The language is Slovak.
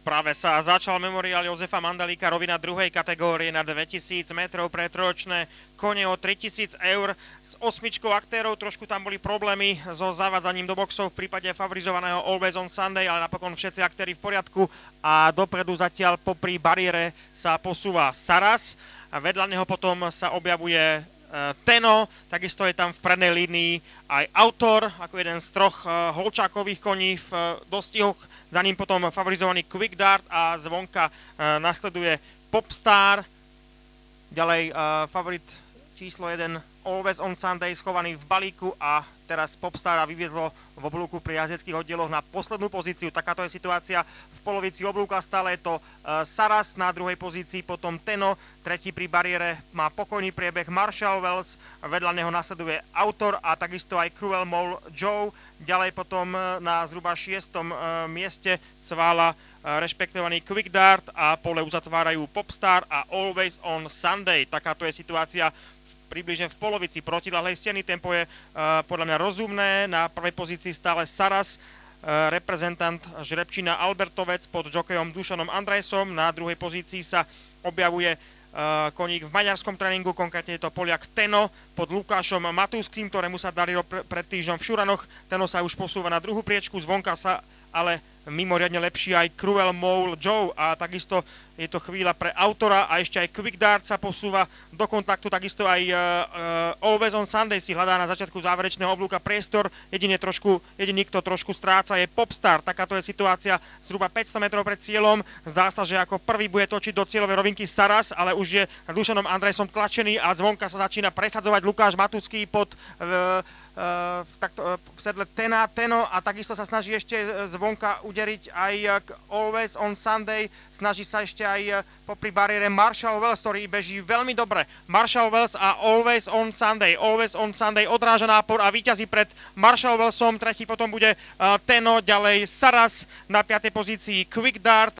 Práve sa začal memoriál Jozefa Mandalíka, rovina druhej kategórie na 2000 metrov pre trojročné kone o 3000 eur. S osmičkou aktérov trošku tam boli problémy so zavádzaním do boxov v prípade favorizovaného Always on Sunday, ale napokon všetci aktéri v poriadku a dopredu zatiaľ popri bariére sa posúva Saras a vedľa neho potom sa objavuje Teno, takisto je tam v prednej línii aj Autor, ako jeden z troch holčákových koní v dostihoch. Za ním potom favorizovaný Quick Dart a zvonka nasleduje Popstar. Ďalej favorit číslo 1 Always on Sunday schovaný v balíku a teraz Popstara vyviezlo v oblúku pri jazdeckých oddieloch na poslednú pozíciu. Takáto je situácia v polovici oblúka, stále je to Saras na druhej pozícii, potom Teno, tretí pri bariére má pokojný priebeh Marshall Wells, vedľa neho nasleduje Autor a takisto aj Cruel Mole Joe. Ďalej potom na zhruba 6. mieste cvála rešpektovaný Quick Dart a pole uzatvárajú Popstar a Always on Sunday. Takáto je situácia približne v polovici protiľahlej steny. Tempo je podľa mňa rozumné. Na prvej pozícii stále Saras, reprezentant Žrebčina Albertovec pod jokejom Dušanom Andrejsom. Na druhej pozícii sa objavuje koník v maďarskom tréningu, konkrétne je to Poliak Teno pod Lukášom Matúským, ktorému sa darilo pred týždňom v Šuranoch. Teno sa už posúva na druhú priečku, zvonka sa ale mimoriadne lepší aj Cruel Mole Joe a takisto je to chvíľa pre Autora a ešte aj Quick Dart sa posúva do kontaktu, takisto aj Always on Sunday si hľadá na začiatku záverečného oblúka priestor, jediný, kto trošku stráca je Popstar. Takáto je situácia zhruba 500 metrov pred cieľom, zdá sa, že ako prvý bude točiť do cieľovej rovinky Saras, ale už je Dušanom Andrejsom tlačený a zvonka sa začína presadzovať Lukáš Matúsky pod v sedle Teno a takisto sa snaží ešte zvonka uderiť aj Always on Sunday, snaží sa ešte aj popri bariére Marshall Wells, ktorý beží veľmi dobre. Marshall Wells a Always on Sunday. Always on Sunday odráža nápor a víťazí pred Marshall Wellsom, tretí potom bude Teno, ďalej Saras, na 5. pozícii Quick Dart